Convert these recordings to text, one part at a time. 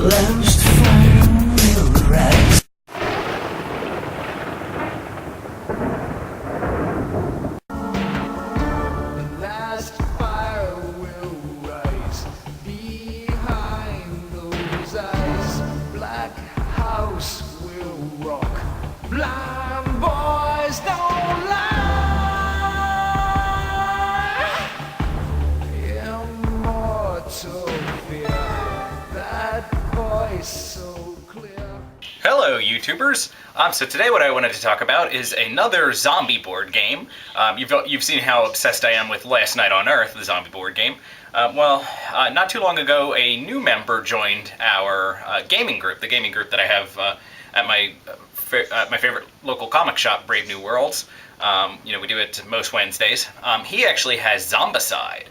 Last fire will rise. Last fire will rise behind those eyes. Black house will rock. Blind boys don't lie. Immortal fear. That voice so clear. Hello YouTubers! So today what I wanted to talk about is another zombie board game. You've seen how obsessed I am with Last Night on Earth, the zombie board game. Not too long ago a new member joined our gaming group, the gaming group that I have at my favorite local comic shop, Brave New Worlds. We do it most Wednesdays. He actually has Zombicide.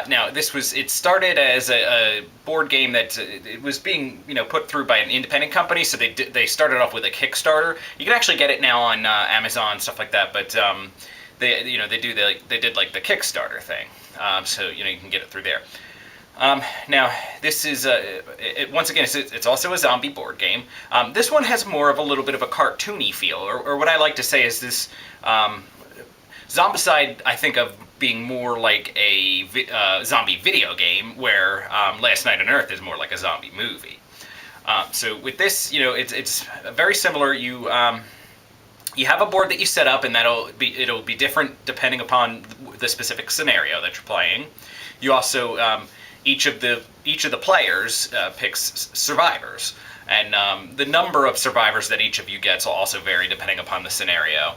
Now, it started as a board game that it was being, put through by an independent company, so they started off with a Kickstarter. You can actually get it now on Amazon, stuff like that, but they did like the Kickstarter thing, so you can get it through there. Now, this is once again it's also a zombie board game. This one has more of a little bit of a cartoony feel, or what I like to say is this. Zombicide, I think of being more like a zombie video game, where Last Night on Earth is more like a zombie movie. So with this, it's very similar. You have a board that you set up, and it'll be different depending upon the specific scenario that you're playing. You also each of the players picks survivors, and the number of survivors that each of you gets will also vary depending upon the scenario.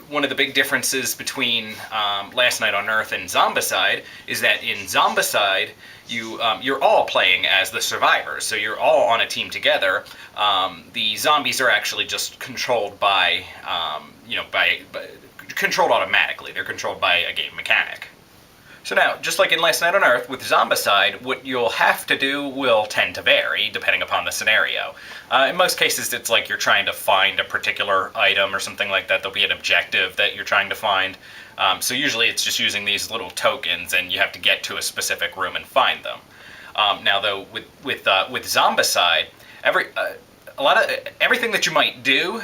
One of the big differences between Last Night on Earth and Zombicide is that in Zombicide, you're all playing as the survivors, so you're all on a team together. The zombies are actually just controlled controlled automatically. They're controlled by a game mechanic. So now, just like in Last Night on Earth, with Zombicide, what you'll have to do will tend to vary depending upon the scenario. In most cases, it's like you're trying to find a particular item or something like that. There'll be an objective that you're trying to find. So usually it's just using these little tokens, and you have to get to a specific room and find them. Now, though, with Zombicide, everything that you might do,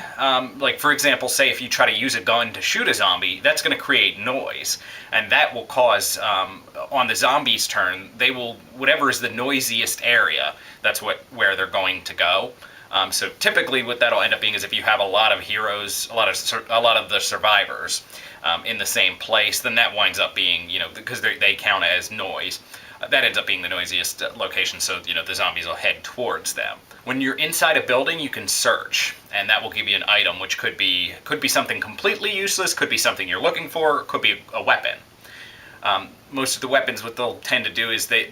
like for example, say if you try to use a gun to shoot a zombie, that's going to create noise, and that will cause, on the zombies' turn, whatever is the noisiest area, that's where they're going to go. So typically, what that'll end up being is if you have a lot of heroes, a lot of the survivors in the same place, then that winds up being, because they count as noise. That ends up being the noisiest location, so the zombies will head towards them. When you're inside a building, you can search, and that will give you an item, which could be something completely useless, could be something you're looking for, could be a weapon. Most of the weapons, what they'll tend to do is they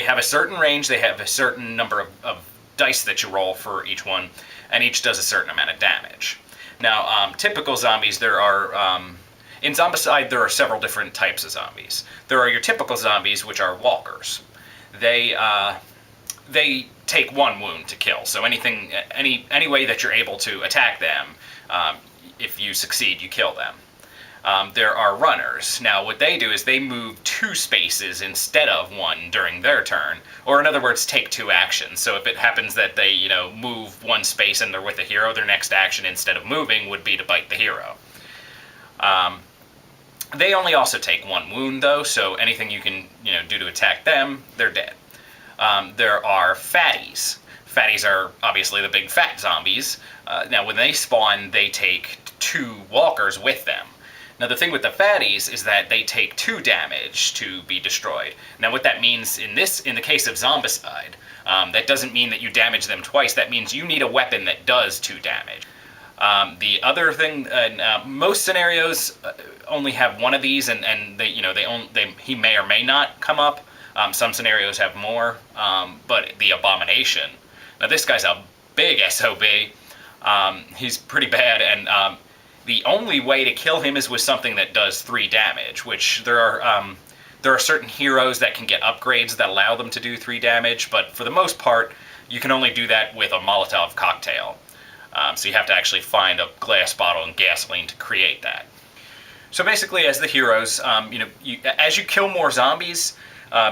have a certain range, they have a certain number of dice that you roll for each one, and each does a certain amount of damage. Now, typical zombies, in Zombicide, there are several different types of zombies. There are your typical zombies, which are walkers. They take one wound to kill, so any way that you're able to attack them, if you succeed, you kill them. There are runners. Now, what they do is they move 2 spaces instead of 1 during their turn, or in other words, take 2 actions. So if it happens that they, move 1 space and they're with a hero, their next action, instead of moving, would be to bite the hero. They only also take 1 wound, though, so anything you can, do to attack them, they're dead. There are fatties. Fatties are obviously the big fat zombies. Now, when they spawn, they take 2 walkers with them. Now, the thing with the fatties is that they take 2 damage to be destroyed. Now, what that means in the case of Zombicide, that doesn't mean that you damage them twice. That means you need a weapon that does 2 damage. The other thing, most scenarios only have 1 of these, and he may or may not come up. Some scenarios have more, but the Abomination. Now, this guy's a big SOB. He's pretty bad, and the only way to kill him is with something that does 3 damage, which there are certain heroes that can get upgrades that allow them to do 3 damage, but for the most part, you can only do that with a Molotov cocktail. So you have to actually find a glass bottle and gasoline to create that. So basically, as the heroes, as you kill more zombies,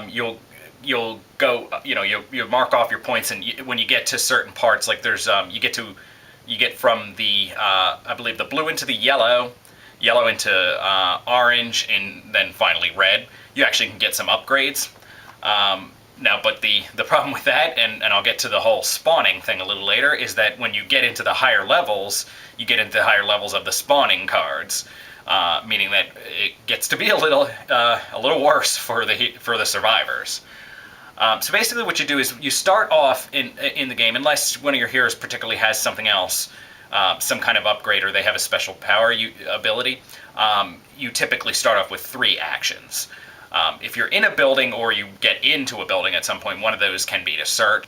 you'll you'll go, you mark off your points, and when you get to certain parts, like there's you get from the I believe the blue into the yellow, yellow into orange, and then finally red. You actually can get some upgrades. Now, but the problem with that, and I'll get to the whole spawning thing a little later, is that when you get into the higher levels, you get into the higher levels of the spawning cards, meaning that it gets to be a little worse for the survivors. So basically, what you do is you start off in the game, unless one of your heroes particularly has something else, some kind of upgrade, or they have a special power ability. You typically start off with 3 actions. If you're in a building or you get into a building at some point, one of those can be to search.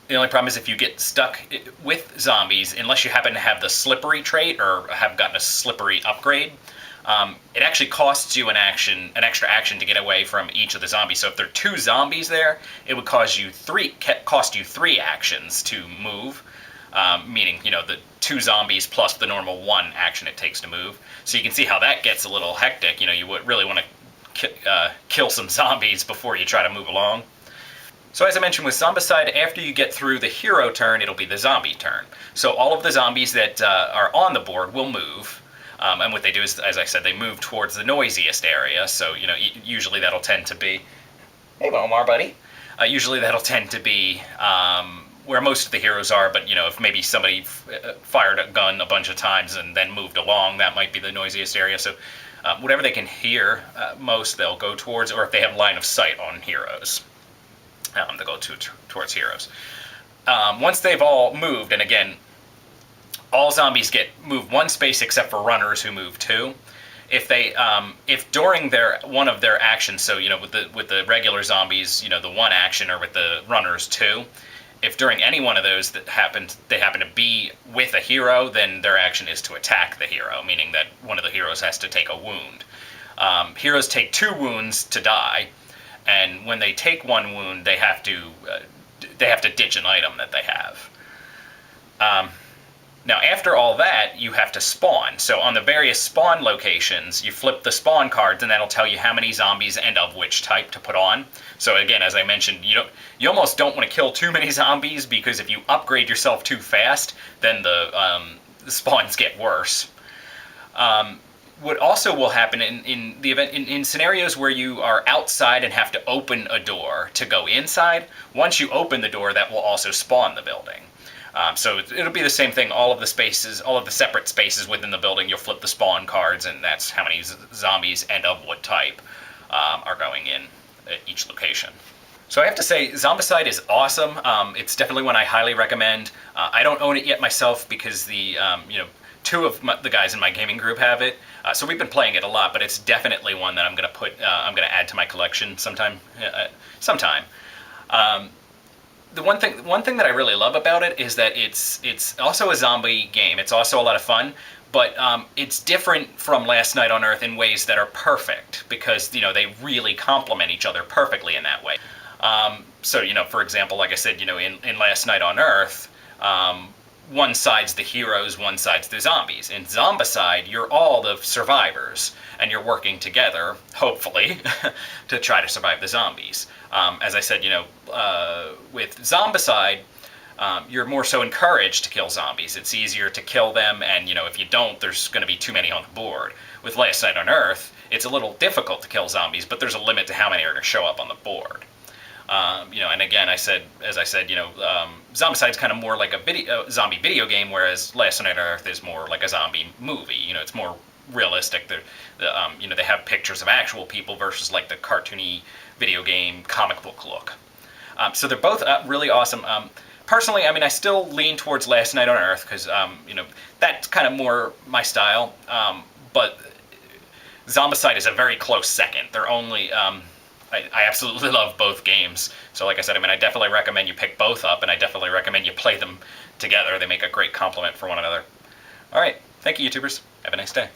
The only problem is if you get stuck with zombies, unless you happen to have the slippery trait or have gotten a slippery upgrade, it actually costs you an extra action to get away from each of the zombies. So if there are 2 zombies there, it would cost you 3 actions to move, meaning the 2 zombies plus the normal 1 action it takes to move. So you can see how that gets a little hectic. You would really want to kill some zombies before you try to move along. So as I mentioned with Zombicide, after you get through the hero turn, it'll be the zombie turn. So all of the zombies that are on the board will move, and what they do is, as I said, they move towards the noisiest area. So usually that'll tend to be, hey Omar, buddy. Usually that'll tend to be where most of the heroes are, but if maybe somebody fired a gun a bunch of times and then moved along, that might be the noisiest area. So whatever they can hear most, they'll go towards, or if they have line of sight on heroes, they'll go towards heroes. Once they've all moved, and again, all zombies get moved 1 space except for runners who move 2. If during one of their actions, so with the regular zombies, the 1 action, or with the runners 2. If during any one of those they happen to be with a hero, then their action is to attack the hero, meaning that one of the heroes has to take a wound. Heroes take 2 wounds to die, and when they take 1 wound, they have to ditch an item that they have. Now, after all that, you have to spawn. So on the various spawn locations, you flip the spawn cards, and that'll tell you how many zombies and of which type to put on. So again, as I mentioned, you almost don't want to kill too many zombies, because if you upgrade yourself too fast, then the spawns get worse. What also will happen in the event in scenarios where you are outside and have to open a door to go inside, once you open the door, that will also spawn the building. So it'll be the same thing. All of the separate spaces within the building, you'll flip the spawn cards, and that's how many zombies and of what type are going in at each location. So I have to say, Zombicide is awesome. It's definitely one I highly recommend. I don't own it yet myself because the 2 of the guys in my gaming group have it. So we've been playing it a lot, but it's definitely one that I'm gonna add to my collection sometime. The one thing that I really love about it is that it's also a zombie game. It's also a lot of fun, but it's different from Last Night on Earth in ways that are perfect, because they really complement each other perfectly in that way. So for example, like I said, in Last Night on Earth, one side's the heroes, one side's the zombies. In Zombicide, you're all the survivors, and you're working together, hopefully, to try to survive the zombies. As I said, with Zombicide, you're more so encouraged to kill zombies. It's easier to kill them, and if you don't, there's going to be too many on the board. With Last Night on Earth, it's a little difficult to kill zombies, but there's a limit to how many are going to show up on the board. And again, as I said, Zombicide's kind of more like a zombie video game, whereas Last Night on Earth is more like a zombie movie. It's more realistic. They have pictures of actual people versus like the cartoony video game comic book look. So they're both really awesome. Personally, I still lean towards Last Night on Earth because that's kind of more my style. But Zombicide is a very close second. They're only I absolutely love both games. So like I said, I definitely recommend you pick both up, and I definitely recommend you play them together. They make a great complement for one another. All right. Thank you, YouTubers. Have a nice day.